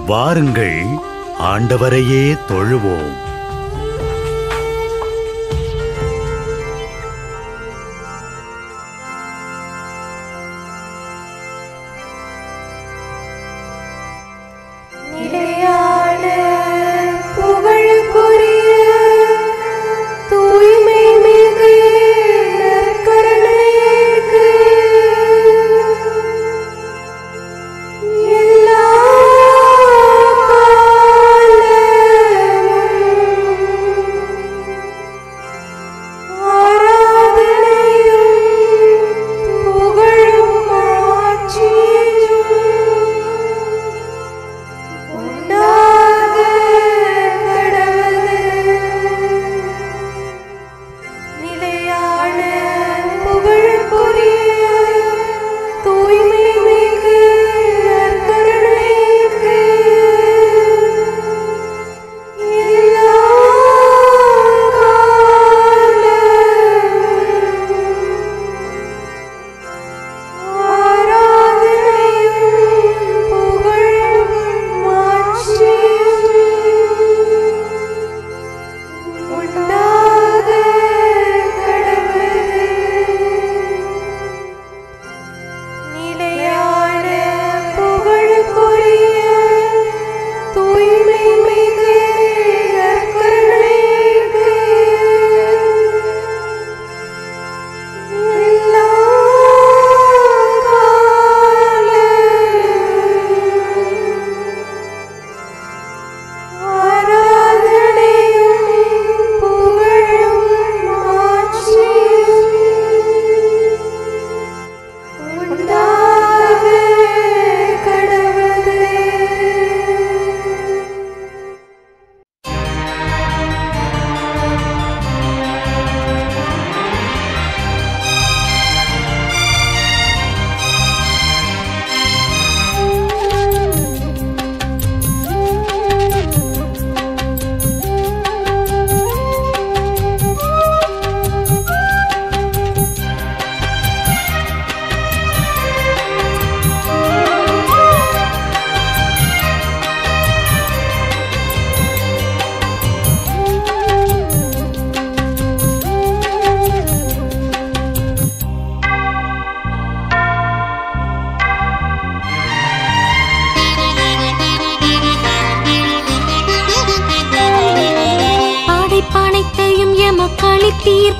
வாருங்கள், ஆண்டவரையே தொழுவோம்.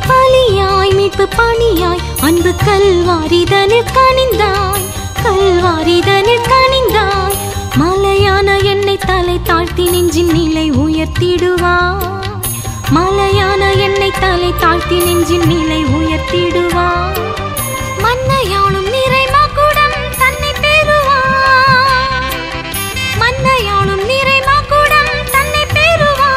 பலியாய் மீட்பு பணியாய் அன்பு கல்வாரிதனில் கனிந்தாய், கல்வாரிதனில் கனிந்தாய். மலையான என்னை தலை தாழ்த்தி நெஞ்சின் நிலை உயர்த்திடுவாய், மலையான என்னை தலை தாழ்த்தி நெஞ்சின் நிலை உயர்த்திடுவாய். மன்னையாளும் நிறை மகுடம் தன்னை பெறுவாய், மன்னையாளும் நிறை மகுடம் தன்னை பெறுவாய்.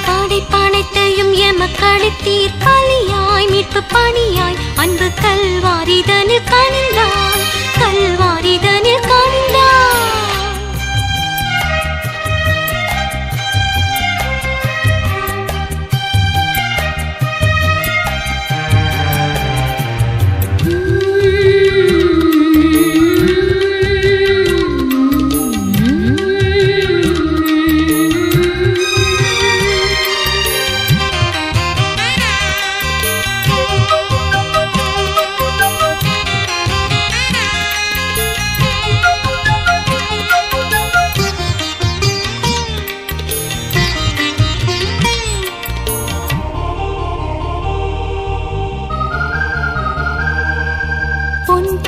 படைப்பனைத்தையும் எமக்களித்தீர் பலியாய் மீட்பு பணியாய் அன்பு கல்வாரிதனில் கனிந்தாய், கல்வாரிதனில் கனிந்தாய்.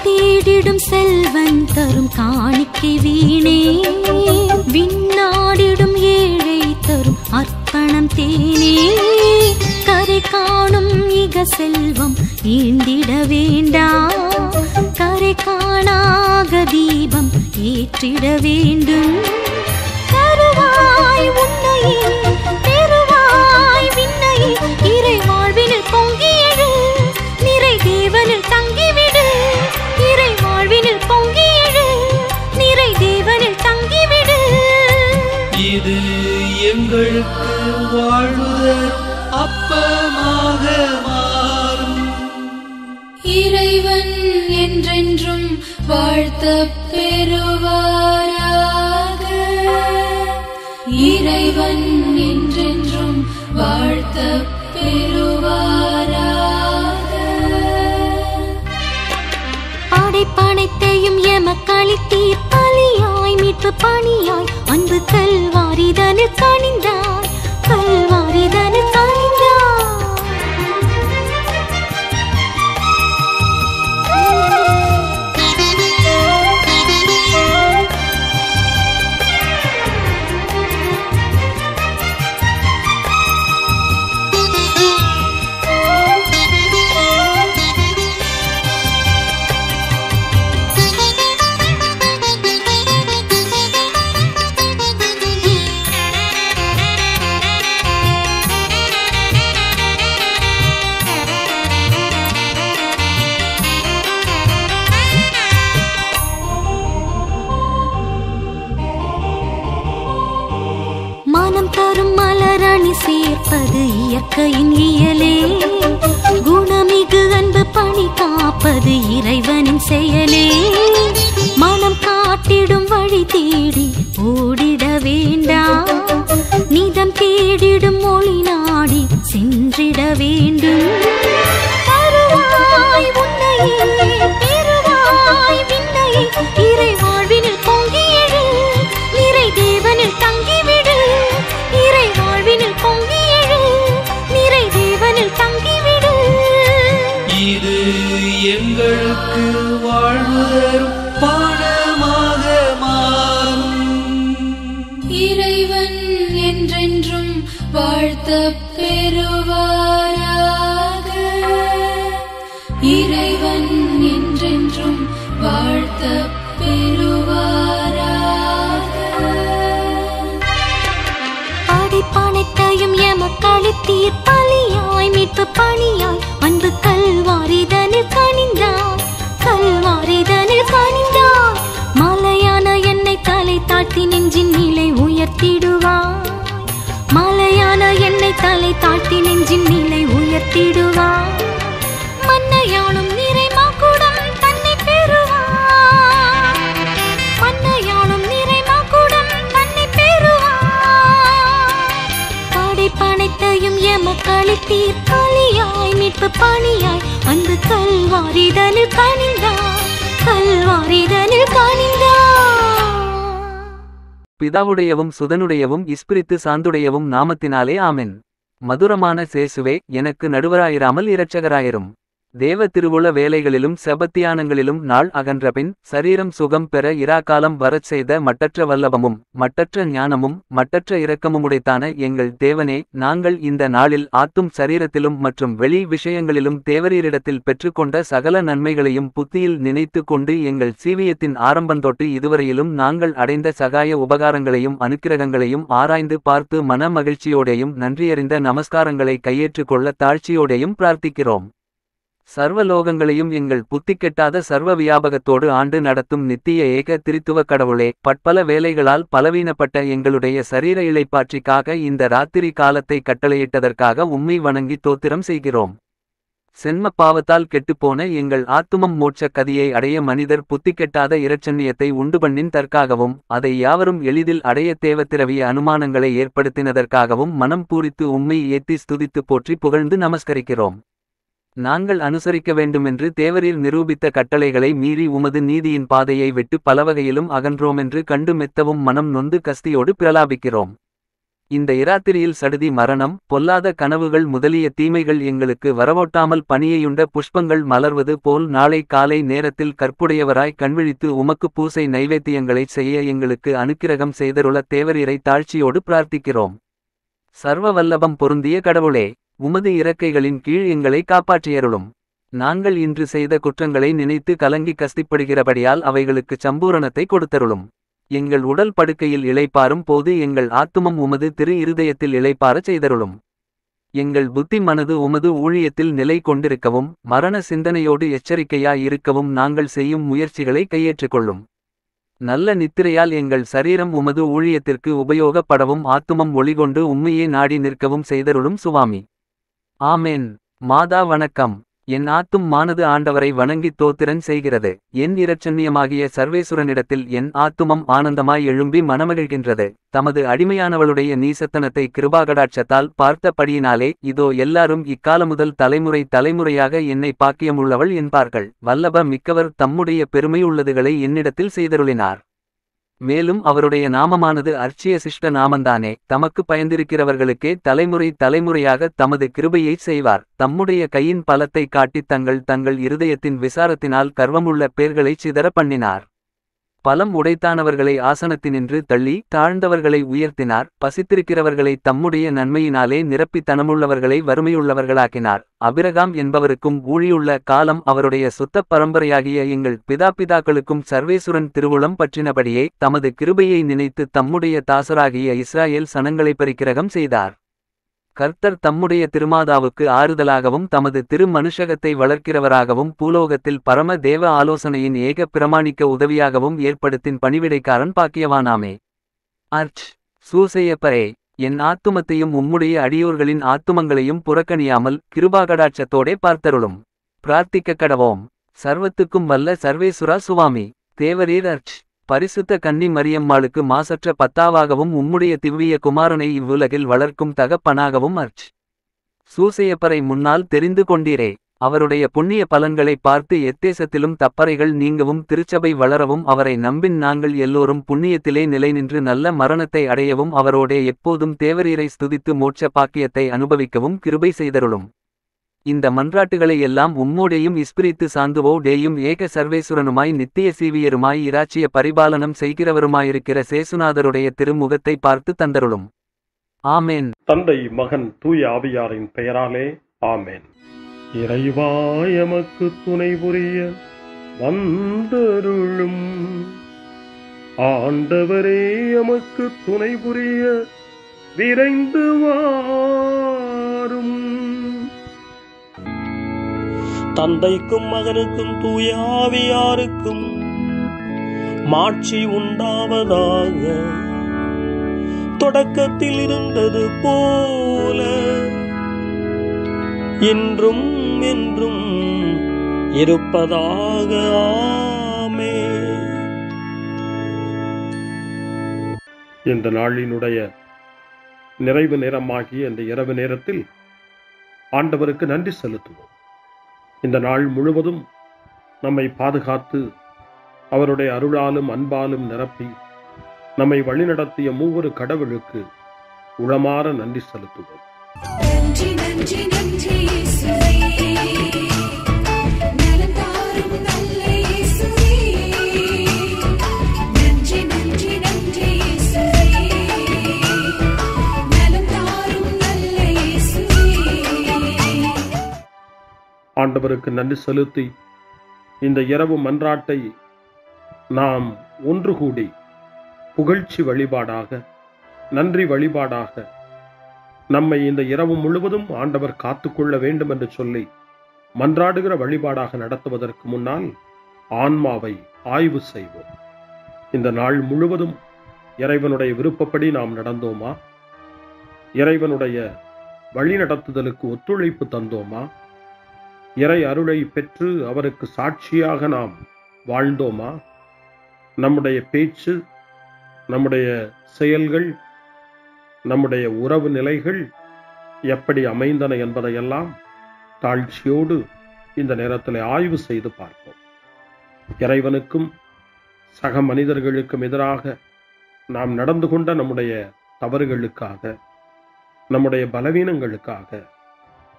தேடிடும் செல்வன் தரும் காணிக்கை வீணே, விண்ணாடிடும் ஏழை தரும் அர்ப்பணம் தேனே. கரை காணும் இக செல்வம் ஈண்டிட வேண்டாம், கரை காணாக தீபம் ஏற்றிட வேண்டும். தருவாய் உன்னையே பெறுவாய் விண்ணையே, இறை வாழ்வினில் பொங்கி எழு, நிறை தேவனில் தங்கிவிடு. இறை வாழ்வினில் பொங்கி எழு, நிறை தேவனில் தங்கிவிடு. இது எங்களுக்கு வாழ்வுதர் அப்பமாக மாறும். இறைவன் என்றென்றும் வாழ்த்தப் பெறுவாரா. இறைவன் என்றென்றும் வாழ்த்தப் பெறுவாராக. படைப்பனைத்தையும் எமக்களித்தீர் பலியாய் மீட்பு பணியாய் அன்பு கல்வாரிதனில் கனிந்தாய், கல்வாரிதனில் கனிந்தாய். மனம் தரும் மலரணி சேர்ப்பது இயற்கையின் இயலே, குணமிகு அன்பு பணி காப்பது இறைவனின் செயலே. மனம் காட்டிடும் வழி தேடி ஓடிட வேண்டாம், நிதம் தேடிடும் மொழி நாடி சென்றிட வேண்டும். தருவாய் உன்னையே பெறுவாய் விண்ணையே, இறை வாழ்வினில் பொங்கி எழு, நிறை தேவனில் தங்கிவிடு. இறை வாழ்வினில் பொங்கி எழு, நிறை தேவனில் தங்கிவிடு. இது எங்களுக்கு வாழ்வு தரும் பானமாக மாறும். இறைவன் என்றென்றும் வாழ்த்தப் பெறுவாராக. இறைவன் என்றென்றும் வாழ்த்தப் பெறுவாராக. படைப்பனைத்தையும் எமக்களித்தீர் பலியாய் மீட்பு பணியாய் அன்பு கல்வாரிதனில் கனிந்தாய், கல்வாரிதனில் கனிந்தாய். மலையான என்னை தலை தாழ்த்தி நெஞ்சின் நிலை உயர்த்திடுவாய், மலையான என்னை தலை தாழ்த்தி நெஞ்சின் நிலை உயர்த்திடுவாய். மன்னையாளும் நிறை மாகுடம் தன்னை பெறுவாய், மன்னையாளும் நிறை மாகுடம் தன்னை பெறுவாய். படைப்பனைத்தையும் எமக்களித்தீர் பலியாய் மீட்பு பணியாய் அன்பு கல்வாரிதனில் கனிந்தாய், கல்வாரிதனில் கனிந்தாய். பிதாவுடையவும் சுதனுடையவும் இஸ்பிரித்து சாந்துடையவும் நாமத்தினாலே ஆமென். மதுரமான சேசுவே, எனக்கு நடுவராயிராமல் இரட்சகராயிரும். தேவ திருவுள வேலைகளிலும் செபத்தியானங்களிலும் நாள் அகன்றபின் சரீரம் சுகம் பெற இராக்காலம் வரச் செய்த மட்டற்ற வல்லபமும் மட்டற்ற ஞானமும் மட்டற்ற இரக்கமுமுடைத்தான எங்கள் தேவனே, நாங்கள் இந்த நாளில் ஆத்தும் சரீரத்திலும் மற்றும் வெளி விஷயங்களிலும் தேவரீரிடத்தில் பெற்றுக்கொண்ட சகல நன்மைகளையும் புத்தியில் நினைத்து கொண்டு எங்கள் சீவியத்தின் ஆரம்பந்தொட்டு இதுவரையிலும் நாங்கள் அடைந்த சகாய உபகாரங்களையும் அனுக்கிரகங்களையும் ஆராய்ந்து பார்த்து மன மகிழ்ச்சியோடையும் நன்றியறிந்த நமஸ்காரங்களை கையேற்றுக் கொள்ள தாழ்ச்சியோடையும் பிரார்த்திக்கிறோம். சர்வலோகங்களையும் எங்கள் புத்திக்கெட்டாத சர்வ வியாபகத்தோடு ஆண்டு நடத்தும் நித்திய ஏக திரித்துவ கடவுளே, பற்பல வேலைகளால் பலவீனப்பட்ட எங்களுடைய சரீர இளைப்பாற்றிக்காக இந்த ராத்திரி காலத்தை கட்டளையிட்டதற்காக உம்மை வணங்கி தோத்திரம் செய்கிறோம். சென்ம பாவத்தால் கெட்டுப்போன எங்கள் ஆத்துமம் மோட்ச கதியை அடைய மனிதர் புத்திக்கெட்டாத இரட்சண்யத்தை உண்டுபண்ணின் தற்காகவும் அதை யாவரும் எளிதில் அடைய தேவத்திரவிய அனுமானங்களை ஏற்படுத்தினதற்காகவும் மனம் பூரித்து உம்மை ஏத்தி ஸ்துதித்து போற்றி புகழ்ந்து நமஸ்கரிக்கிறோம். நாங்கள் அனுசரிக்க வேண்டுமென்று தேவரீர் நிரூபித்த கட்டளைகளை மீறி உமது நீதியின் பாதையை விட்டு பலவகையிலும் அகன்றோமென்று கண்டு மெத்தவும் மனம் நொந்து கஸ்தியோடு பிரலாபிக்கிறோம். இந்த இராத்திரியில் சடுதி மரணம், பொல்லாத கனவுகள் முதலிய தீமைகள் எங்களுக்கு வரவொட்டாமல் பனியையுண்ட புஷ்பங்கள் மலர்வது போல் நாளை காலை நேரத்தில் கற்புடையவராய் கண்விழித்து உமக்கு பூசை நைவேத்தியங்களைச் செய்ய எங்களுக்கு அனுக்கிரகம் செய்தருள தேவரீரை தாழ்ச்சியோடு பிரார்த்திக்கிறோம். சர்வ வல்லபம் பொருந்திய கடவுளே, உமது இறக்கைகளின் கீழ் எங்களை காப்பாற்றியருளும். நாங்கள் இன்று செய்த குற்றங்களை நினைத்து கலங்கி கஸ்திப்படுகிறபடியால் அவைகளுக்குச் சம்பூரணத்தை கொடுத்தருளும். எங்கள் உடல் படுக்கையில் இளைப்பாறும் போது எங்கள் ஆத்துமம் உமது திரு இருதயத்தில் இளைப்பாறச் செய்தருளும். எங்கள் புத்தி மனது உமது ஊழியத்தில் நிலை கொண்டிருக்கவும் மரண சிந்தனையோடு எச்சரிக்கையாய் இருக்கவும் நாங்கள் செய்யும் முயற்சிகளை கையேற்றுக்கொள்ளும். நல்ல நித்திரையால் எங்கள் சரீரம் உமது ஊழியத்திற்கு உபயோகப்படவும் ஆத்துமம் ஒளிகொண்டு உம்மையே நாடி நிற்கவும் செய்தருளும் சுவாமி. ஆமேன். மாதா வணக்கம். என் ஆத்துமானது ஆண்டவரை வணங்கித் தோத்திரன் செய்கிறது. என் இரட்சண்யமாகிய சர்வேசுரனிடத்தில் என் ஆத்துமம் ஆனந்தமாய் எழும்பி மனமகிழ்கின்றது. தமது அடிமையானவளுடைய நீசத்தனத்தை கிருபாகடாட்சத்தால் பார்த்தபடியினாலே இதோ எல்லாரும் இக்காலமுதல் தலைமுறை தலைமுறையாக என்னை பாக்கியமுள்ளவள் என்பார்கள். வல்லப மிக்கவர் தம்முடைய பெருமையுள்ளதுகளை என்னிடத்தில் செய்தருளினார். மேலும் அவருடைய நாமமானது அர்ச்சிய சிஷ்ட நாமந்தானே. தமக்கு பயந்திருக்கிறவர்களுக்கே தலைமுறை தலைமுறையாக தமது கிருபையைச் செய்வார். தம்முடைய கையின் பலத்தை காட்டித் தங்கள் இருதயத்தின் விசாரத்தினால் கர்வமுள்ள பேர்களைச் சிதற பண்ணினார். பலம் உடைத்தானவர்களை ஆசனத்தினின்று தள்ளி தாழ்ந்தவர்களை உயர்த்தினார். பசித்திருக்கிறவர்களை தம்முடைய நன்மையினாலே நிரப்பி தனமுள்ளவர்களை வறுமையுள்ளவர்களாக்கினார். அபிரகாம் என்பவருக்கும் ஊழியுள்ள காலம் அவருடைய சுத்தப் பரம்பரையாகிய எங்கள் பிதாப்பிதாக்களுக்கும் சர்வேசுரன் திருவுளம் பற்றினபடியே தமது கிருபையை நினைத்து தம்முடைய தாசராகிய இஸ்ராயேல் சனங்களைப் பரிக்கிரகம் செய்தார். கர்த்தர் தம்முடைய திருமாதாவுக்கு ஆறுதலாகவும் தமது திரு மனுஷகத்தை வளர்க்கிறவராகவும் பூலோகத்தில் பரம தேவ ஆலோசனையின் ஏக பிரமாணிக்க உதவியாகவும் ஏற்படுத்தின் பணிவிடைக்காரன் பாக்கியவானாமே. அர்ச் சூசையப்பரே, என் ஆத்துமத்தையும் உம்முடைய அடியோர்களின் ஆத்துமங்களையும் புறக்கணியாமல் கிருபாகடாட்சத்தோடே பார்த்தருளும். பிரார்த்திக்க கடவோம். சர்வத்துக்கும் வல்ல சர்வேசுரா சுவாமி தேவரீர் அர்ச். பரிசுத்த கன்னி மரியம்மாளுக்கு மாசற்ற பத்தாவாகவும் உம்முடைய திவ்விய குமாரனை இவ்வுலகில் வளர்க்கும் தகப்பனாகவும் அர்ச். சூசையப்பரை முன்னால் தெரிந்து கொண்டீரே. அவருடைய புண்ணிய பலன்களை பார்த்து எத்தேசத்திலும் தப்பறைகள் நீங்கவும் திருச்சபை வளரவும் அவரை நம்பின் நாங்கள் எல்லோரும் புண்ணியத்திலே நிலைநின்று நல்ல மரணத்தை அடையவும் அவரோடே எப்போதும் தேவரீரை ஸ்துதித்து மோட்ச பாக்கியத்தை அனுபவிக்கவும் கிருபை செய்தருளும். இந்த மன்றாட்டுகளை எல்லாம் உம்மோடேயும் இஸ்பிரித்து சாந்துவோடேயும் ஏக சர்வேசுரனுமாய் நித்திய சீவியருமாய் இராச்சிய பரிபாலனம் செய்கிறவருமாயிருக்கிற சேசுநாதருடைய திருமுகத்தை பார்த்து தந்தருளும். ஆமேன். தந்தை மகன் தூய ஆவியாரின் பெயராலே ஆமேன். இறைவா எமக்கு துணை புரிய வந்தருளும். ஆண்டவரே எமக்கு துணை புரிய விரைந்து வாரும். தந்தைக்கும் மகனுக்கும் தூய ஆவியாருக்கும் மாட்சி உண்டாவதாக. தொடக்கத்தில் இருந்தது போல இன்றும் என்றும் இருப்பதாக. ஆமென். இந்த நாளினுடைய நிறைவு நேரமாகிய இந்த இரவு நேரத்தில் ஆண்டவருக்கு நன்றி செலுத்துவோம். இந்த நாள் முழுவதும் நம்மை பாதுகாத்து அவருடைய அருளாலும் அன்பாலும் நிரப்பி நம்மை வழிநடத்திய மூவொரு கடவுளுக்கு உளமாற நன்றி செலுத்துவோம். நன்றி நன்றி நன்றி இயேசுவே, நலம் தாரும் நல்ல இயேசுவே. நன்றி நன்றி நன்றி இயேசுவே, நலம் தாரும் நல்ல இயேசுவே. ஆண்டவருக்கு நன்றி செலுத்தி இந்த இரவு மன்றாட்டை நாம் ஒன்று கூடி புகழ்ச்சி வழிபாடாக, நன்றி வழிபாடாக நம்மை இந்த இரவு முழுவதும் ஆண்டவர் காத்துக்கொள்ள வேண்டும் என்று சொல்லி மன்றாடுகிற வழிபாடாக நடத்துவதற்கு முன்னால் ஆன்மாவை ஆய்வு செய்வோம். இந்த நாள் முழுவதும் இறைவனுடைய விருப்பப்படி நாம் நடந்தோமா? இறைவனுடைய வழிநடத்துதலுக்கு ஒத்துழைப்பு தந்தோமா? இறை அருளை பெற்று அவருக்கு சாட்சியாக நாம் வாழ்ந்தோமா? நம்முடைய பேச்சு, நம்முடைய செயல்கள், நம்முடைய உறவு நிலைகள் எப்படி அமைந்தன என்பதையெல்லாம் தாழ்ச்சியோடு இந்த நேரத்தில் ஆய்வு செய்து பார்ப்போம். இறைவனுக்கும் சக மனிதர்களுக்கும் எதிராக நாம் நடந்து கொண்ட நம்முடைய தவறுகளுக்காக, நம்முடைய பலவீனங்களுக்காக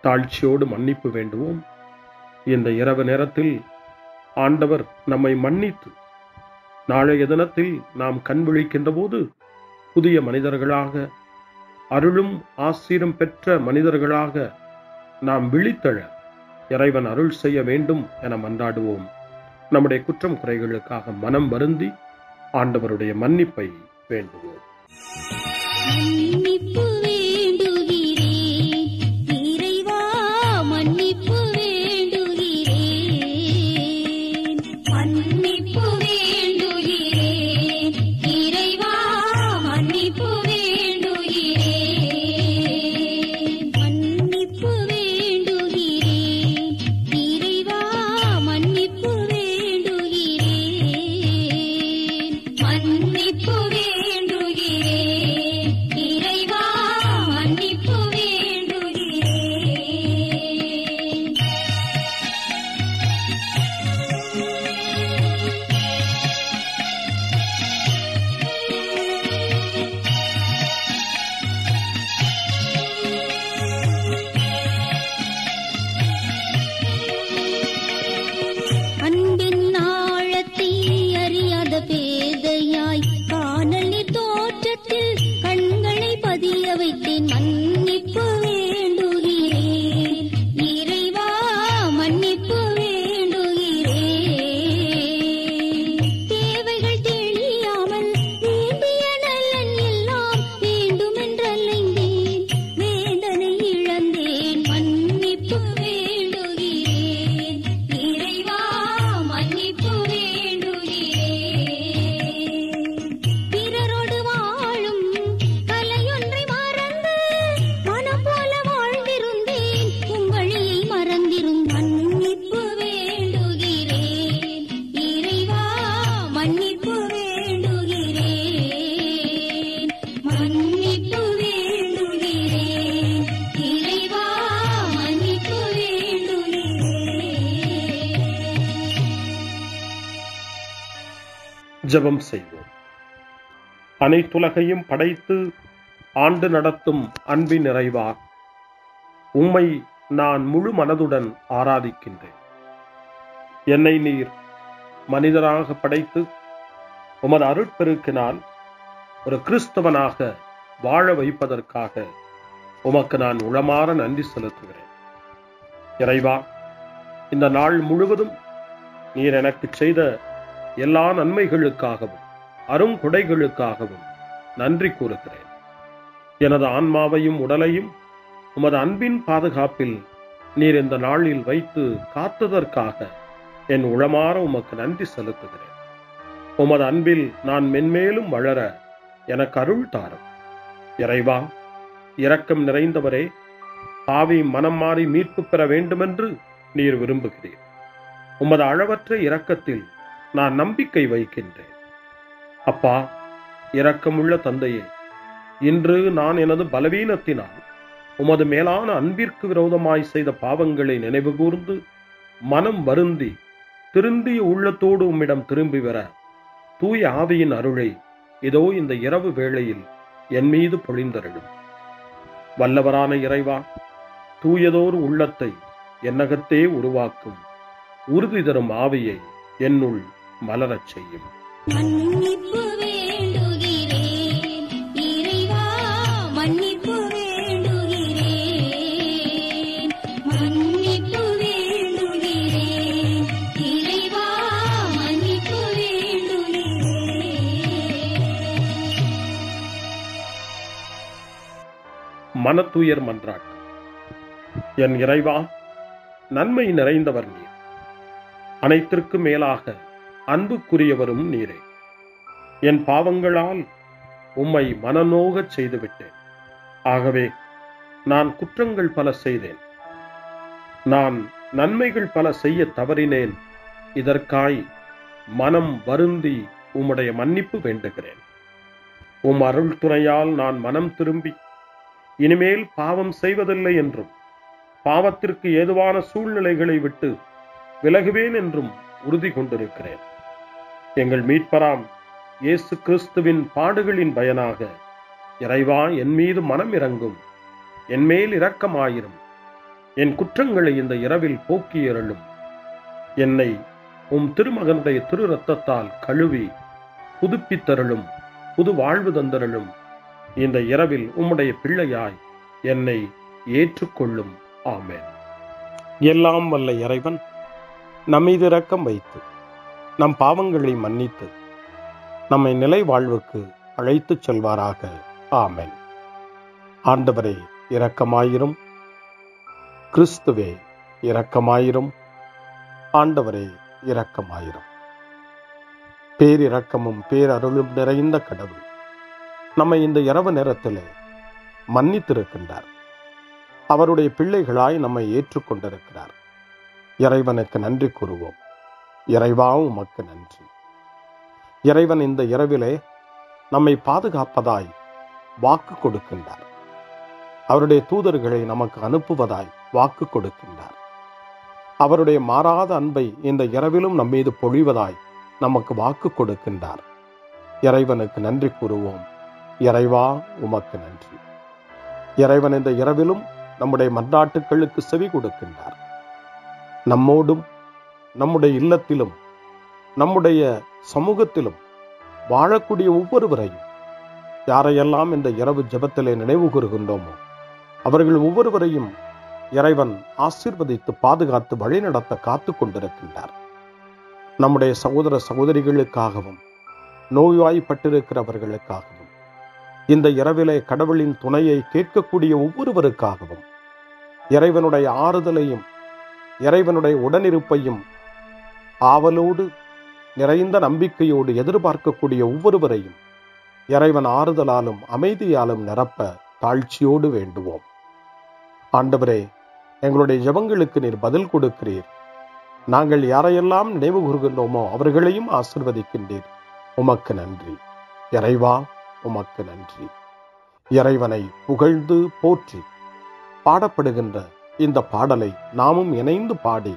தாழ்ச்சியோடு மன்னிப்பு வேண்டுவோம். இந்த இரவு நேரத்தில் ஆண்டவர் நம்மை மன்னித்து நாளைய தினத்தில் நாம் கண் விழிக்கின்ற போது புதிய மனிதர்களாக, அருளும் ஆசீரும் பெற்ற மனிதர்களாக நாம் விழித்தெழ இறைவன் அருள் செய்ய வேண்டும் என மன்றாடுவோம். நம்முடைய குற்றம் குறைகளுக்காக மனம் வருந்தி ஆண்டவருடைய மன்னிப்பை வேண்டுவோம். மன்னிப்பு வேண்டுகிறேன் இறைவா, மன்னிப்பு வேண்டுகிறேன். மன்னிப்பு வேண்டுகிறேன் இறைவா, மன்னிப்பு வேண்டுகிறேன். மன்னிப்பு வேண்டுகிறேன் மன்னிப்பு வேண்டுகிறேன் இறைவா மன்னிப்பு வேண்டுகிறேன். அன்பின் ஆழத்தை அறியாத பேதையாய் காணல் நீர் தோற்றத்தில் கண்களை பதிய வைத்தேன். மன்னிப்பு வேண்டுகிறேன் இறைவா மன்னிப்பு வேண்டுகிறேன். தேவைகள் தெளியாமல் வேண்டிய நலன் எல்லாம் வேண்டுமென்றலைந்தேன். வேதனை இழந்தேன். மன்னிப்பு வேண்டுகிறேன் இறைவா மன்னிப்பு வேண்டுகிறேன். பிறரோடு வாழும் கலையொன்றை மறந்து மனம் போல வாழ்ந்திருந்தேன். உங்களியை மறந்திரும். மன்னிப்பு வேண்டுகிறேன் இறைவா மன்னிப்பு வேண்டுகிறேன். மன்னிப்பு வேண்டுகிறேன் இறைவா மன்னிப்பு வேண்டுகிறேன். ஜெபம் செய்வோம். அனைத்துலகையும் படைத்து ஆண்டு நடத்தும் அன்பின் நிறைவா, உம்மை நான் முழு மனதுடன் ஆராதிக்கின்றேன். என்னை நீர் மனிதராக படைத்து உமது அருட்பெருக்கினால் ஒரு கிறிஸ்தவனாக வாழ வைப்பதற்காக உமக்கு நான் உளமாற நன்றி செலுத்துகிறேன். இறைவா, இந்த நாள் முழுவதும் நீர் எனக்கு செய்த எல்லா நன்மைகளுக்காகவும் அருங்கொடைகளுக்காகவும் நன்றி கூறுகிறேன். எனது ஆன்மாவையும் உடலையும் உமது அன்பின் பாதுகாப்பில் நீர் இந்த நாளில் வைத்து காத்ததற்காக என் உளமாற உமக்கு நன்றி செலுத்துகிறேன். உமது அன்பில் நான் மென்மேலும் வளர எனக்கு அருள் தாரும். இறைவா, இரக்கம் நிறைந்தவரே, பாவி மனம் மாறி மீட்பு பெற வேண்டுமென்று நீர் விரும்புகிறீர். உமது அளவற்ற இரக்கத்தில் நான் நம்பிக்கை வைக்கின்றேன். அப்பா, இரக்கமுள்ள தந்தையே, இன்று நான் எனது பலவீனத்தினால் உமது மேலான அன்பிற்கு விரோதமாய் செய்த பாவங்களை நினைவு கூர்ந்து மனம் வருந்தி திருந்திய உள்ளத்தோடு உம்மிடம் திரும்பி வர தூய ஆவியின் அருளை இதோ இந்த இரவு வேளையில் என் மீது பொழிந்தருளும். வல்லவரான இறைவா, தூயதோர் உள்ளத்தை என்னகத்தே உருவாக்கும் உறுதி தரும் ஆவியை என்னுள் மலரச் செய்யும். மன்னிப்பு வேண்டுகிறேன் இறைவா மன்னிப்பு வேண்டுகிறேன். மன்னிப்பு வேண்டுகிறேன் இறைவா மன்னிப்பு வேண்டுகிறேன். மனத்துயர் மன்றாட்டு. என் இறைவா, நன்மை நிறைந்தவர் நீர். அனைத்திற்கு மேலாக அன்புக்குரியவரும் நீரே. என் பாவங்களால் உம்மை மனநோகச் செய்துவிட்டேன். ஆகவே நான் குற்றங்கள் பல செய்தேன். நான் நன்மைகள் பல செய்ய தவறினேன். இதற்காய் மனம் வருந்தி உம்முடைய மன்னிப்பு வேண்டுகிறேன். உம் அருள் துணையால் நான் மனம் திரும்பி இனிமேல் பாவம் செய்வதில்லை என்றும் பாவத்திற்கு ஏதுவான சூழ்நிலைகளை விட்டு விலகுவேன் என்றும் உறுதி கொண்டிருக்கிறேன். எங்கள் மீட்பராம் இயேசு கிறிஸ்துவின் பாடுகளின் பயனாக இறைவா, என் மீது மனம் இறங்கும். என் மேல் இரக்கமாயிரும். என் குற்றங்களை இந்த இரவில் போக்கி அருளும். என்னை உம் திருமகனுடைய திரு இரத்தத்தால் கழுவி புதுப்பித்தருளும். புது வாழ்வு தந்தருளும். இந்த இரவில் உம்முடைய பிள்ளையாய் என்னை ஏற்றுக்கொள்ளும். ஆமென். எல்லாம் வல்ல இறைவன் நம்மீது இரக்கம் வைத்து நம் பாவங்களை மன்னித்து நம்மை நிலை வாழ்வுக்கு அழைத்துச் செல்வாராக. ஆமென். ஆண்டவரே இரக்கமாயிரும். கிறிஸ்துவே இரக்கமாயிரும். ஆண்டவரே இரக்கமாயிரும். பேரிரக்கமும் பேரருளும் நிறைந்த கடவுள் நம்மை இந்த இரவு நேரத்திலே மன்னித்திருக்கின்றார். அவருடைய பிள்ளைகளாய் நம்மை இறைவன் இந்த இரவிலே நம்மை பாதுகாப்பதாய் வாக்கு கொடுக்கின்றார். அவருடைய தூதர்களை நமக்கு அனுப்புவதாய் வாக்கு கொடுக்கின்றார். அவருடைய மாறாத அன்பை இந்த இரவிலும் நம்மீது பொழிவதாய் நமக்கு வாக்கு கொடுக்கின்றார். இறைவனுக்கு நன்றி கூறுவோம். இறைவா, உமக்கு நன்றி. இறைவன் இந்த இரவிலும் நம்முடைய மன்றாட்டுக்களுக்கு செவி கொடுக்கின்றார். நம்மோடும் நம்முடைய இல்லத்திலும் நம்முடைய சமூகத்திலும் வாழக்கூடிய ஒவ்வொருவரையும், யாரையெல்லாம் இந்த இரவு ஜெபத்திலே நினைவு கூறுகின்றோமோ அவர்கள் ஒவ்வொருவரையும் இறைவன் ஆசீர்வதித்து பாதுகாத்து வழிநடத்த காத்து கொண்டிருக்கின்றார். நம்முடைய சகோதர சகோதரிகளுக்காகவும் நோய்வாய்ப்பட்டிருக்கிறவர்களுக்காகவும் இந்த இரவிலே கடவுளின் துணையை கேட்கக்கூடிய ஒவ்வொருவருக்காகவும் இறைவனுடைய ஆறுதலையும் இறைவனுடைய உடனிருப்பையும் ஆவலோடு நிறைந்த நம்பிக்கையோடு எதிர்பார்க்கக்கூடிய ஒவ்வொருவரையும் இறைவன் ஆறுதலாலும் அமைதியாலும் நிரப்ப தாழ்ச்சியோடு வேண்டுவோம். ஆண்டவரே, எங்களுடைய ஜெபங்களுக்கு நீர் பதில் கொடுக்கிறீர். நாங்கள் யாரையெல்லாம் நினைவு கூறுகின்றோமோ அவர்களையும் ஆசீர்வதிக்கின்றீர். உமக்கு நன்றி. இறைவா, உமக்கு நன்றி. இறைவனை புகழ்ந்து போற்றி பாடப்படுகின்ற இந்த பாடலை நாமும் இணைந்து பாடி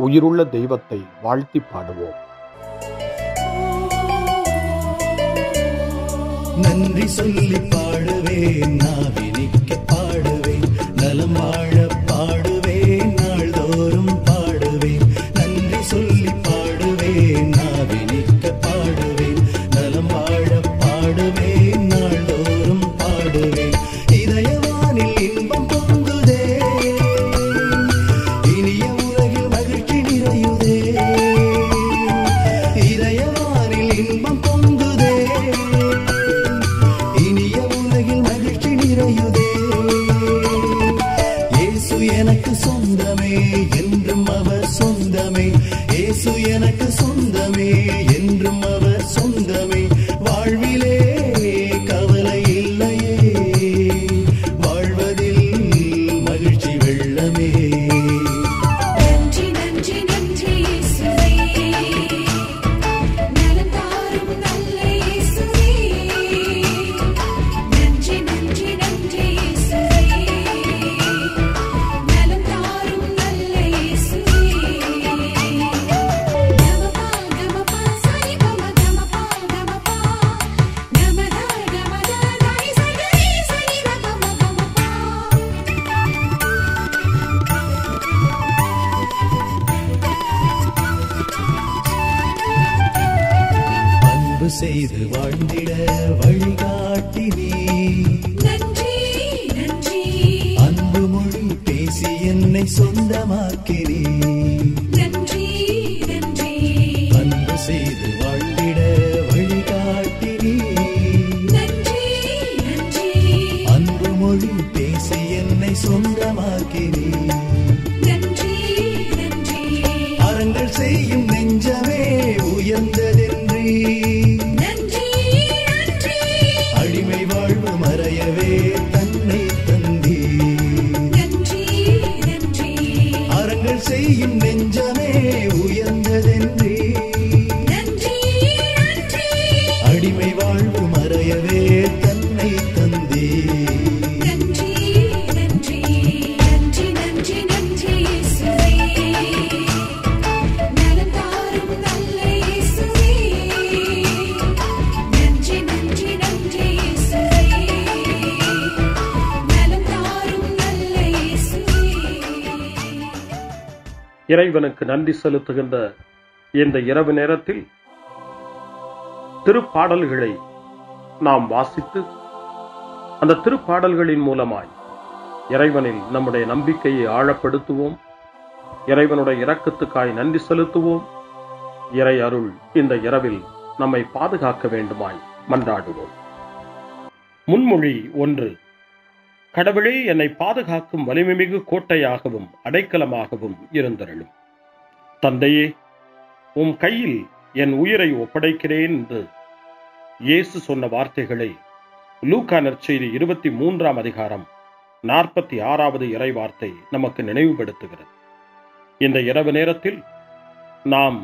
உயிருள்ள தெய்வத்தை வாழ்த்தி பாடுவோம். நன்றி சொல்லி பாடுவேன், நாவினிக்க பாடுவேன், நலம் வாழ பாடுவேன், நாள்தோறும் பாடுவேன். நன்றி சொல்லி பாடுவேன், நாவினிக்க பாடுவேன், நலம் வாழ பாடுவேன், நாள்தோறும் பாடுவேன். இதயவானில் இன்பம் பொங்குதே, இனிய உலகில் மகிழ்ச்சி நிறையுதே. இதயவானில் இன்பம் பொங்குதே, இனிய உலகில் மகிழ்ச்சி நிறையுதே. இயேசு எனக்கு சொந்தமே, என்றும் அவர் சொந்தமே. இயேசு எனக்கு சொந்தமே, என்றும் அவர் சொந்தமே. வாழ்விலே கவலை இல்லையே, வாழ்வதில் மகிழ்ச்சி வெள்ளமே. நன்றி நன்றி நன்றி இயேசுவே, நலம் தாரும் நல்ல இயேசுவே. நன்றி நன்றி நன்றி இயேசுவே, நலம் தாரும் நல்ல இயேசுவே. கமபா கமபா சரி கமபா கமபா கமதா கமதா தாய் சரி சரி கமபா. அன்பு செய்து வாழ்ந்திட வழிகாட்டி நீ, நன்றி நன்றி அன்பு மொழி பேசி என்னை சொந்தமாக்கி நீ. நன்றி நன்றி அன்பு செய்து வாழ்ந்திட வழிகாட்டி நீ, நன்றி நன்றி அன்பு மொழி பேசி என்னை சொந்தமாக்கி நீ. நன்றி நன்றி அறங்கள் செய்யும் நெஞ்சமே உயர்ந்ததென்றி, நன்றி நன்றி அடிமை வாழ்வு மறையவே தன்னை தந்தி. நன்றி நன்றி அறங்கள் செய்யும் நெஞ்சமே உயர்ந்ததென்றி, நன்றி நன்றி அடிமை வாழ்வு மறையவே தன்னை தந்தி. நன்றி நன்றி நன்றி நன்றி நன்றி இயேசுவே, நலம் தாரும் நல்ல இயேசுவே. நன்றி நன்றி நன்றி இயேசுவே, நலம் தாரும் நல்ல இயேசுவே. இறைவனுக்கு நன்றி செலுத்துகின்ற இந்த இரவு நேரத்தில் திருப்பாடல்களை நாம் வாசித்து அந்த திருப்பாடல்களின் மூலமாய் இறைவனில் நம்முடைய நம்பிக்கையை ஆழப்படுத்துவோம். இறைவனுடைய இரக்கத்துக்காய் நன்றி செலுத்துவோம். இறை அருள் இந்த இரவில் நம்மை பாதுகாக்க வேண்டுமாய் மன்றாடுவோம். முன்மொழி 1. கடவுளே, என்னை பாதுகாக்கும் வலிமைமிகு கோட்டையாகவும் அடைக்கலமாகவும் இருந்தருளும். தந்தையே, உம் கையில் என் உயிரை ஒப்படைக்கிறேன் என்று இயேசு சொன்ன வார்த்தைகளை லூக்கா நற்செய்தி 23ஆம் அதிகாரம் 46வது இறை வார்த்தை நமக்கு நினைவுபடுத்துகிறது. இந்த இரவு நேரத்தில் நாம்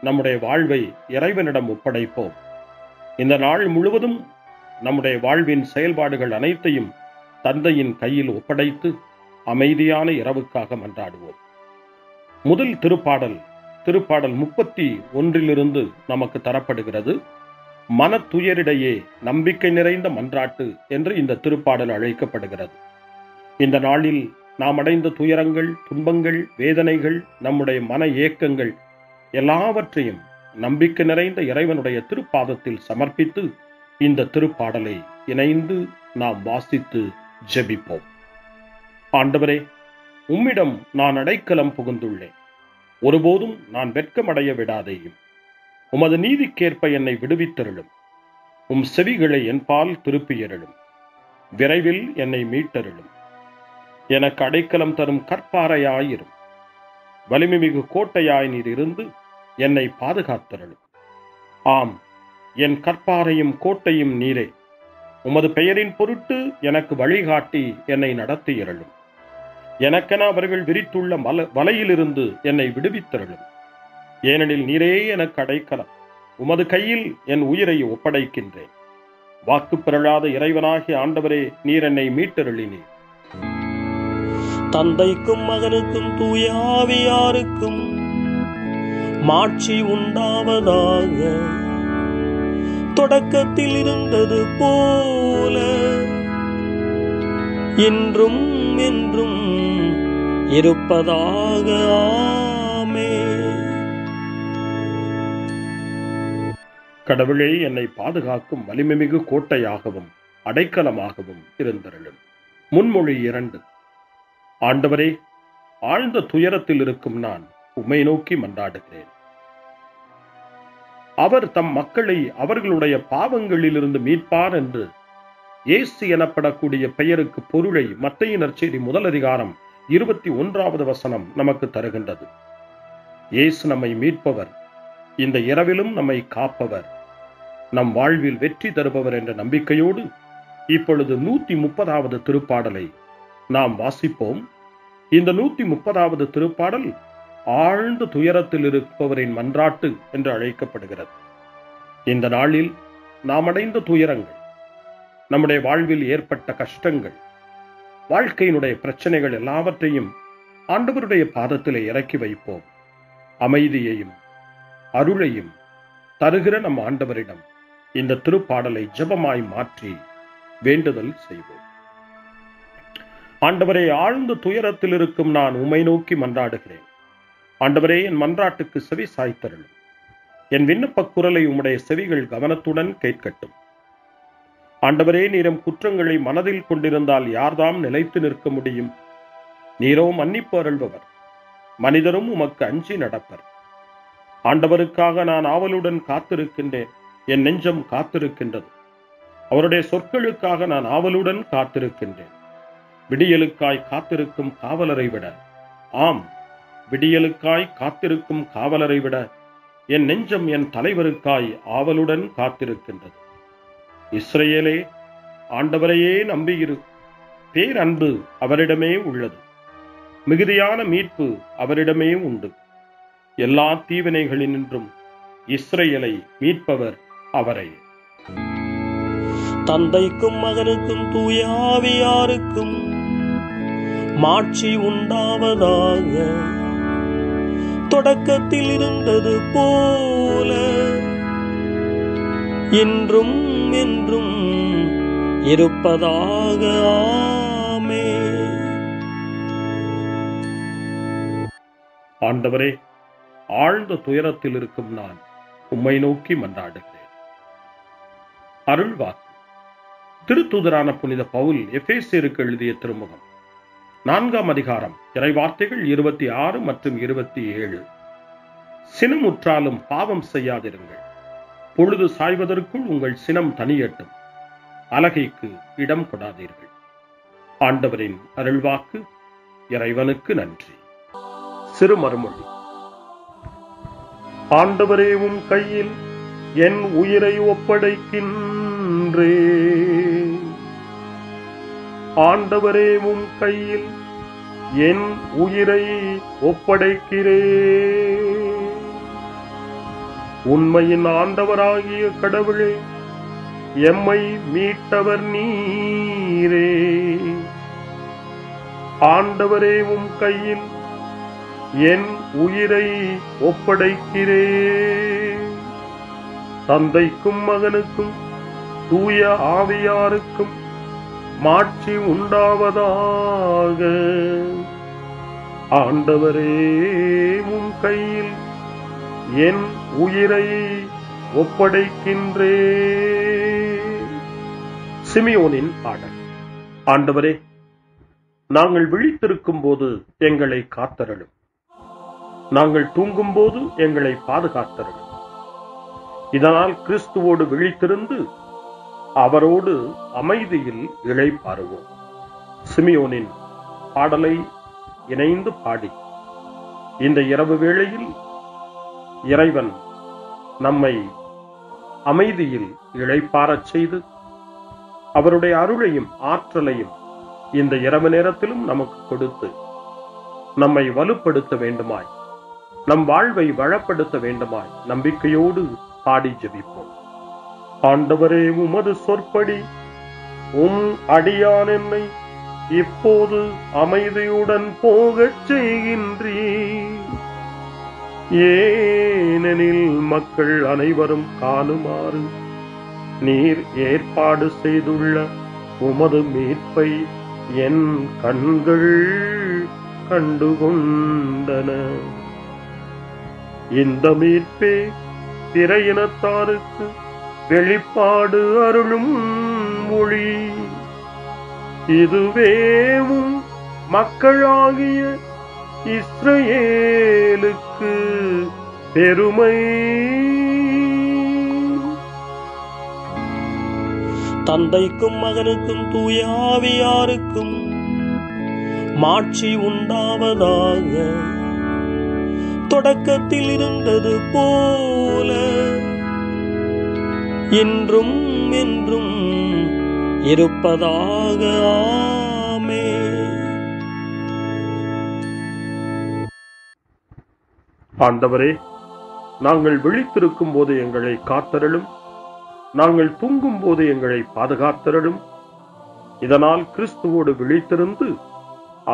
நம்முடைய வாழ்வை இறைவனிடம் ஒப்படைப்போம். இந்த நாள் முழுவதும் நம்முடைய வாழ்வின் செயல்பாடுகள் அனைத்தையும் தந்தையின் கையில் ஒப்படைத்து அமைதியான இரவுக்காக மன்றாடுவோம். முதல் திருப்பாடல் 31 நமக்கு தரப்படுகிறது. மனத்துயரிடையே நம்பிக்கை நிறைந்த மன்றாட்டு என்று இந்த திருப்பாடல் அழைக்கப்படுகிறது. இந்த நாளில் நாம் அடைந்த துயரங்கள், துன்பங்கள், வேதனைகள், நம்முடைய மன ஏக்கங்கள் எல்லாவற்றையும் நம்பிக்கை நிறைந்த இறைவனுடைய திருப்பாதத்தில் சமர்ப்பித்து இந்த திருப்பாடலை இணைந்து நாம் வாசித்து ஜெபிப்போம். ஆண்டவரே, உம்மிடம் நான் அடைக்கலம் புகுந்துள்ளேன். ஒருபோதும் நான் வெட்கமடைய விடாதேயும். உமது நீதிக்கேற்ப என்னை விடுவித்தருளும். உம் செவிகளை என்பால் திருப்பியருளும். விரைவில் என்னை மீட்டருளும். எனக்கு அடைக்கலம் தரும் கற்பாறையாயிரும். வலிமைமிகு கோட்டையாய் நீர் இருந்து என்னை பாதுகாத்தருளும். ஆம், என் கற்பாறையும் கோட்டையும் நீரே. உமது பெயரின் பொருட்டு எனக்கு வழிகாட்டி என்னை நடத்தியருளும். எனக்கென அவர்கள் விரித்துள்ள வலையிலிருந்து என்னை விடுவித்தருளும். ஏனெனில் நீரே எனக்கு அடைக்கலம். உமது கையில் என் உயிரை ஒப்படைக்கின்றேன். வாக்கு பிறழாத இறைவனாகிய ஆண்டவரே, நீர் என்னை மீட்டருளினீர். தந்தைக்கும் மகனுக்கும் தூய ஆவியாருக்கும் மாட்சி உண்டாவதாக. தொடக்கத்தில் இருந்தது போல இன்றும் என்றும் இருப்பதாக. ஆமென். கடவுளே, என்னை பாதுகாக்கும் வலிமைமிகு கோட்டையாகவும் அடைக்கலமாகவும் இருந்தருளும். முன்மொழி 2. ஆண்டவரே, ஆழ்ந்த துயரத்தில் இருக்கும் நான் உம்மை நோக்கி மன்றாடுகிறேன். அவர் தம் மக்களை அவர்களுடைய பாவங்களிலிருந்து மீட்பார் என்று இயேசு எனப்படக்கூடிய பெயருக்கு பொருளை மத்தேயு நற்செய்தி 1 நமக்கு தருகின்றது. இயேசு நம்மை மீட்பவர், இந்த இரவிலும் நம்மை காப்பவர், நம் வாழ்வில் வெற்றி தருபவர் என்ற நம்பிக்கையோடு இப்பொழுது 130வது திருப்பாடலை நாம் வாசிப்போம். இந்த 130வது திருப்பாடல் ஆழ்ந்த துயரத்தில் இருப்பவரின் மன்றாட்டு என்று அழைக்கப்படுகிறது. இந்த நாளில் நாம் அடைந்த துயரங்கள், நம்முடைய வாழ்வில் ஏற்பட்ட கஷ்டங்கள், வாழ்க்கையினுடைய பிரச்சனைகள் எல்லாவற்றையும் ஆண்டவருடைய பாதத்திலே இறக்கி வைப்போம். அமைதியையும் அருளையும் தருகிற நம் ஆண்டவரிடம் இந்த திருப்பாடலை ஜெபமாய் மாற்றி வேண்டுதல் செய்வோம். ஆண்டவரே, ஆழ்ந்த துயரத்தில் இருக்கும் நான் உம்மை நோக்கி மன்றாடுகிறேன். ஆண்டவரே, என் மன்றாட்டுக்கு செவி சாய்த்தருளும். என் விண்ணப்ப குரலை உம்முடைய செவிகள் கவனத்துடன் கேட்கட்டும். ஆண்டவரே, நீரும் குற்றங்களை மனதில் கொண்டிருந்தால் யார்தாம் நிலைத்து நிற்க முடியும்? நீரோ மன்னிப்பு அருள்பவர், மனிதரும் உமக்கு அஞ்சி நடப்பர். ஆண்டவருக்காக நான் ஆவலுடன் காத்திருக்கின்றேன். என் நெஞ்சம் காத்திருக்கின்றது. அவருடைய சொற்களுக்காக நான் ஆவலுடன் காத்திருக்கின்றேன். விடியலுக்காய் காத்திருக்கும் காவலரை விட, ஆம், விடியலுக்காய் காத்திருக்கும் காவலரை விட என் நெஞ்சம் என் தலைவருக்காய் ஆவலுடன் காத்திருக்கின்றது. இஸ்ரவேலே, ஆண்டவரையே நம்பியிரு. பேரன்பு அவரிடமே உள்ளது. மிகுதியான மீட்பு அவரிடமே உண்டு. எல்லா தீவினைகளினின்றும் இஸ்ரவேலை மீட்பவர் அவரே. தந்தைக்கும் மகனுக்கும் தூய ஆவியாருக்கும் மாட்சி உண்டாவதாக. தொடக்கத்தில் இருந்தது போல இன்றும் என்றும் இருப்பதாக. ஆமென். ஆண்டவரே, ஆழ்ந்த துயரத்தில் இருக்கும் நான் உம்மை நோக்கி மன்றாடுகிறேன். அருள்வாக்கு. திருத்தூதரான புனித பவுல் எபேசியருக்கு எழுதிய திருமுகம் 4ஆம் அதிகாரம் இறைவார்த்தைகள் 26 மற்றும் 27. சினமுற்றாலும் பாவம் செய்யாதிருங்கள். பொழுது சாய்வதற்குள் உங்கள் சினம் தனியட்டும். அலகைக்கு இடம் கொடாதீர்கள். ஆண்டவரின் அருள்வாக்கு. இறைவனுக்கு நன்றி. சிறுமறுமொழி. ஆண்டவரே, உம் கையில் என் உயிரை ஒப்படைக்கின்றேன். ஆண்டவரே, உம் கையில் என் உயிரை ஒப்படைக்கிறேன். உண்மையின் ஆண்டவராகிய கடவுளே, எம்மை மீட்டவர் நீரே. ஆண்டவரே, உம் கையில் என் உயிரை ஒப்படைக்கிறேன். தந்தைக்கும் மகனுக்கும் தூய ஆவியாருக்கும் மாட்சி உண்டாவதாக. ஆண்டவரே, உம் கையில் என் உயிரை ஒப்படைக்கின்றேன். சிமியோனின் பாடல். ஆண்டவரே, நாங்கள் விழித்திருக்கும் போது எங்களை காத்தருளும். நாங்கள் தூங்கும் போது எங்களை பாதுகாத்தருளும். இதனால் கிறிஸ்துவோடு விழித்திருந்து அவரோடு அமைதியில் இளைப்பாறுவோம். சிமியோனின் பாடலை இணைந்து பாடி இந்த இரவு வேளையில் இறைவன் நம்மை அமைதியில் இளைப்பாறச் செய்து அவருடைய அருளையும் ஆற்றலையும் இந்த இரவு நேரத்திலும் நமக்கு கொடுத்து நம்மை வலுப்படுத்த வேண்டுமாய், நம் வாழ்வை வளப்படுத்த வேண்டுமாய் நம்பிக்கையோடு பாடி ஜெபிப்போம். ஆண்டவரே, உமது சொற்படி உம் அடியான் என்னை இப்போது அமைதியுடன் போகச் செய்கின்றீர். ஏனெனில் மக்கள் அனைவரும் காணுமாறு நீர் ஏற்பாடு செய்துள்ள உமது மீட்பை என் கண்கள் கண்டுகொண்டன. இந்த மீட்பே பிற இனத்தாருக்கு வெளிப்பாடு அருளும் மொழி. இதுவேவும் மக்களாகிய இஸ்ரவேலுக்கு பெருமை. தந்தைக்கும் மகனுக்கும் தூய ஆவியாருக்கும் மாட்சி உண்டாவதாக. தொடக்கத்தில் இருந்தது போல இன்றும் என்றும் இருப்பதாக. ஆமென். ஆண்டவரே, நாங்கள் விழித்திருக்கும் போது எங்களை காத்தருளும். நாங்கள் தூங்கும் போது எங்களை பாதுகாத்தருளும். இதனால் கிறிஸ்துவோடு விழித்திருந்து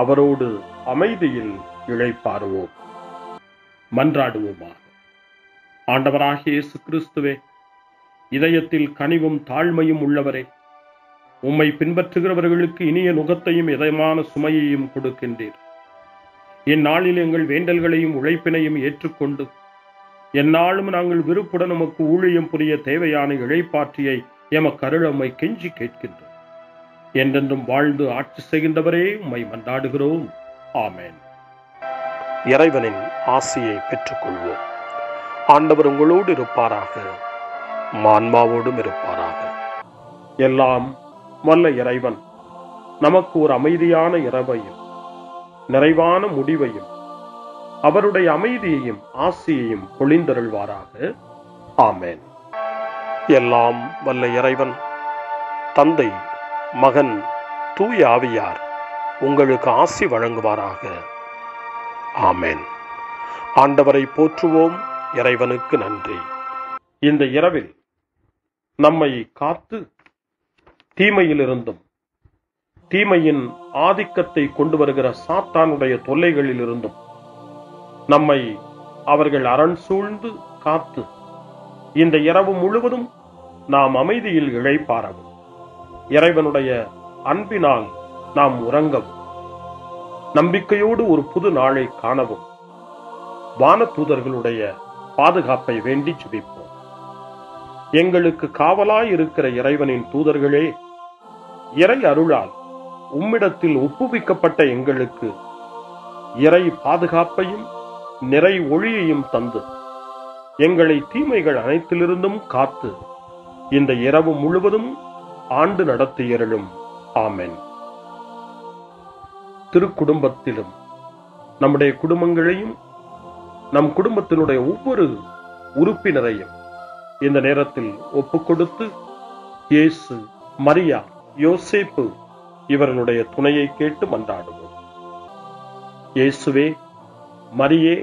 அவரோடு அமைதியில் இளைப்பாறுவோம். மன்றாடுவோமாக. ஆண்டவராகிய இயேசு கிறிஸ்துவே, இதயத்தில் கனிவும் தாழ்மையும் உள்ளவரே, உம்மை பின்பற்றுகிறவர்களுக்கு இனிய நுகத்தையும் இதயமான சுமையையும் கொடுக்கின்றீர். இந்நாளில் எங்கள் வேண்டல்களையும் உழைப்பினையும் ஏற்றுக்கொண்டு எந்நாளும் நாங்கள் விருப்புடன் உமக்கு ஊழியம் புரிய தேவையான இளைப்பாற்றியை எமக்கு அருள உம்மை கெஞ்சி கேட்கின்றோம். என்றென்றும் வாழ்ந்து ஆட்சி செய்கின்றவரே, உம்மை மன்றாடுகிறோம். ஆமென். இறைவனின் ஆசியை பெற்றுக்கொள்வோம். ஆண்டவர் உங்களோடு இருப்பாராக, ஆன்மாவோடும் இருப்பாராக. எல்லாம் வல்ல இறைவன் நமக்கு ஒரு அமைதியான இரவையும் நிறைவான முடிவையும் அவருடைய அமைதியையும் ஆசியையும் பொழிந்தருள்வாராக. ஆமென். எல்லாம் வல்ல இறைவன் தந்தை, மகன், தூய ஆவியார் உங்களுக்கு ஆசி வழங்குவாராக. ஆமென். ஆண்டவரை போற்றுவோம். இறைவனுக்கு நன்றி. இந்த இரவில் நம்மை காத்து தீமையிலிருந்தும் தீமையின் ஆதிக்கத்தை கொண்டு வருகிற சாத்தானுடைய தொல்லைகளிலிருந்தும் நம்மை அவர்கள் அரண் சூழ்ந்து காத்து இந்த இரவு முழுவதும் நாம் அமைதியில் இளைப்பாறவும், இறைவனுடைய அன்பினால் நாம் உறங்கவும், நம்பிக்கையோடு ஒரு புது நாளை காணவும் வானதூதர்களுடைய பாதுகாப்பை வேண்டி ஜெபிப்போம். எங்களுக்கு காவலாய் இருக்கிற இறைவனின் தூதர்களே, இறை அருளால் உம்மிடத்தில் ஒப்புவிக்கப்பட்ட எங்களுக்கு இறை பாதுகாப்பையும் நிறை ஒளியையும் தந்து எங்களை தீமைகள் அனைத்திலிருந்தும் காத்து இந்த இரவு முழுவதும் ஆண்டு நடத்தியருளும். ஆமென். திருக்குடும்பத்திலும் நம்முடைய குடும்பங்களையும் நம் குடும்பத்தினுடைய ஒவ்வொரு உறுப்பினரையும் இந்த நேரத்தில் ஒப்புக்கொடுத்து இயேசு, மரியா, யோசேப்பு இவர்களுடைய துணையை கேட்டு மன்றாடுவோம். இயேசுவே, மரியே,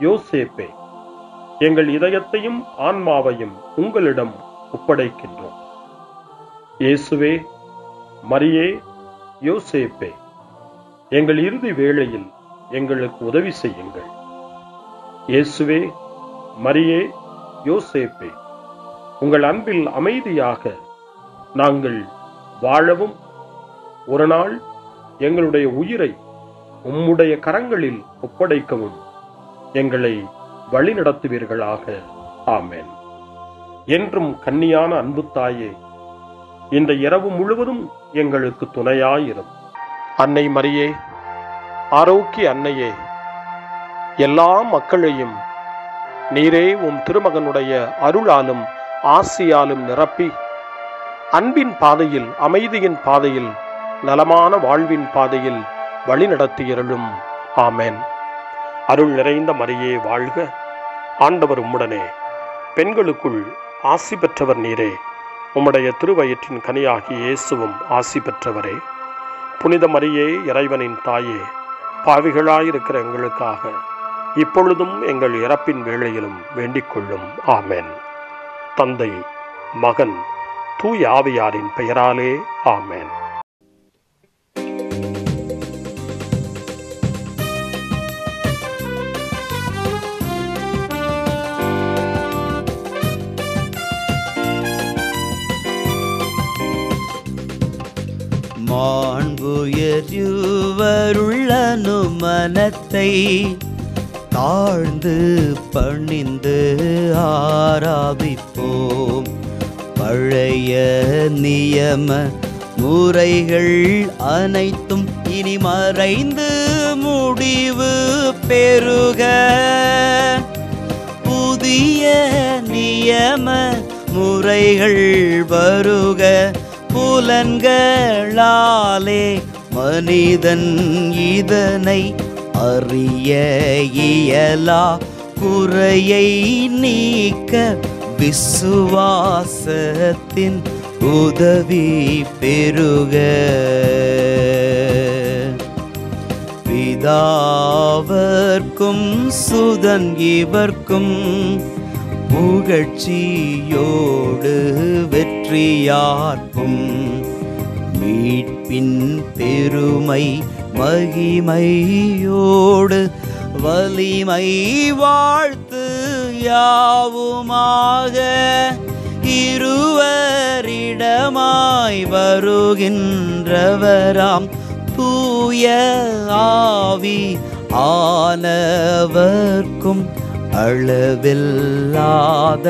யோசேப்பே, எங்கள் இதயத்தையும் ஆன்மாவையும் உங்களிடம் ஒப்படைக்கின்றோம். இயேசுவே, மரியே, யோசேப்பே, எங்கள் இறுதி வேளையில் எங்களுக்கு உதவி செய்யுங்கள். இயேசுவே, மரியே, யோசேப்பே, உங்கள் அன்பில் அமைதியாக நாங்கள் வாழவும் ஒரு நாள் எங்களுடைய உயிரை உம்முடைய கரங்களில் ஒப்படைக்கவும் எங்களை வழிநடத்துவீர்களாக. ஆமென். என்றும் கன்னியான அன்பு தாயே, இந்த இரவு முழுவதும் எங்களுக்கு துணையாயிரும். அன்னை மரியே, ஆரோக்கிய அன்னையே, எல்லா மக்களையும் நீரே உம் திருமகனுடைய அருளாலும் ஆசியாலும் நிரப்பி அன்பின் பாதையில், அமைதியின் பாதையில், நலமான வாழ்வின் பாதையில் வழிநடத்தியருளும். ஆமென். அருள் நிறைந்த மரியே வாழ்க, ஆண்டவர் உம்முடனே, பெண்களுக்குள் ஆசி பெற்றவர் நீரே, உம்முடைய திருவயிற்றின் கனியாகிய இயேசுவும் ஆசி பெற்றவரே. புனித மரியே, இறைவனின் தாயே, பாவிகளாயிருக்கிற எங்களுக்காக இப்பொழுதும் எங்கள் இறப்பின் வேளையிலும் வேண்டிக் கொள்ளும். ஆமென். தந்தை, மகன், தூய ஆவியாரின் பெயராலே. ஆமென். மாண்புயர்வருள்ளனு மனத்தை தாழ்ந்து பணிந்து ஆராதிப்போம். பழைய நியம முறைகள் அனைத்தும் இனி மறைந்து முடிவு பெறுக. புதிய நியம முறைகள் வருக. புலன்களாலே மனிதன் இதனை அறிய இயலா. குறையை நீக்க விசுவாசத்தின் உதவி பெறுக. பிதாவர்க்கும் சுதன் இவர்க்கும் புகழ்ச்சியோடு வெற்றியார்க்கும் மீட்பின் பெருமை மகிமையோடு வலிமை வாழ்த்து யாவுமாக. இருவரிடமாய் வருகின்றவராம் தூய ஆவி ஆனவர்க்கும் அளவில்லாத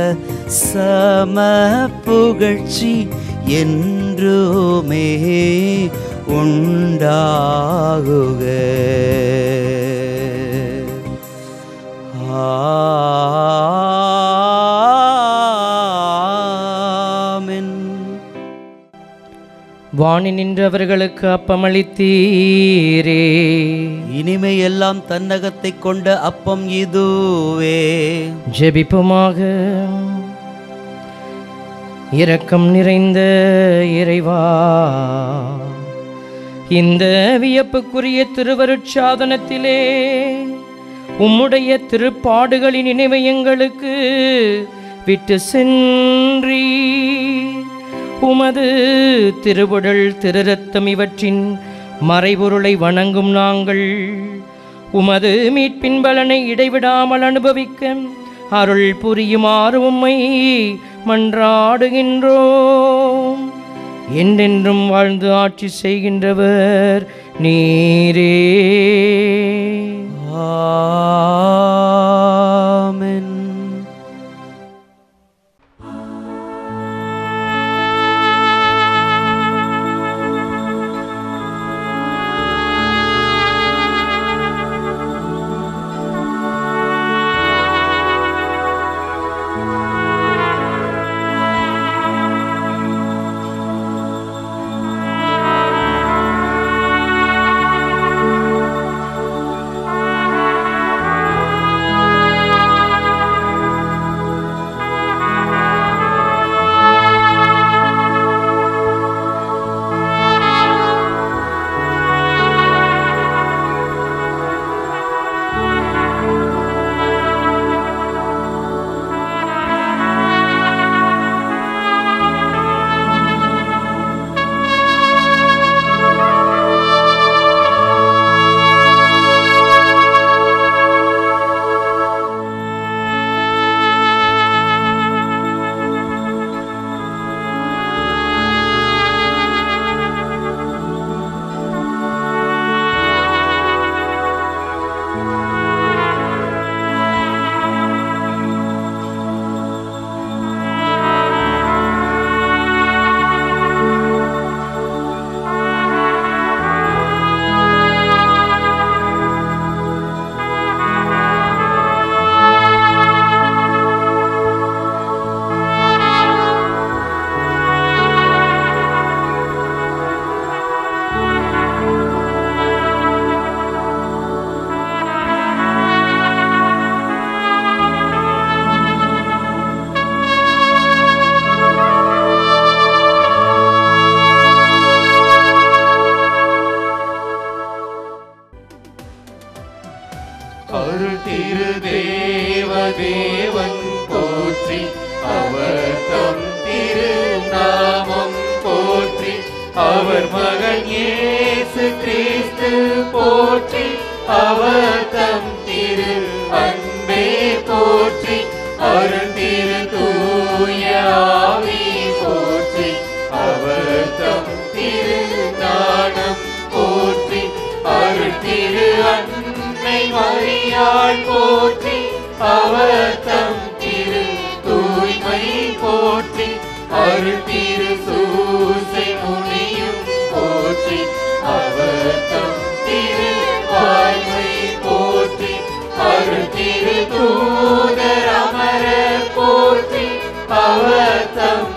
சம புகழ்ச்சி என்றுமே உண்டாகுக. ஆமென். வாணி நின்றவர்களுக்கு அப்பமளித்தீரே, இனிமையெல்லாம் தன்னகத்தை கொண்ட அப்பம் இதுவே. ஜெபிப்புமாக. இரக்கம் நிறைந்த இறைவா, இந்த வியப்புக்குரிய திருவருட்சாதனத்திலே உம்முடைய திருப்பாடுகளின் நினைவை எங்களுக்கு விட்டு சென்றீ. உமது திருவுடல் திருரத்தம் இவற்றின் மறைபொருளை வணங்கும் நாங்கள் உமது மீட்பின் பலனை இடைவிடாமல் அனுபவிக்க அருள் புரியுமாறு உம்மை மன்றாடுகின்றோம். என்றென்றும் வாழ்ந்து ஆட்சி செய்கின்றவர் நீரே. ஆமென். அவர் மகன் இயேசு கிறிஸ்து போற்றி அவர் தம் திரு அன்பே போற்றி அருள் திரு தூய ஆவி போற்றி அவர் தம் திரு ஞானம் போற்றி அருள் திரு அன்னை மரியாள் போற்றி அவர் தம் திரு தூய்மை போற்றி அருள் திரு சூசை முனியும் போற்றி அவர் தம் திரு வாய்மை போற்றி அருள் திரு தூதர் அமரர் போற்றி அவர் தம்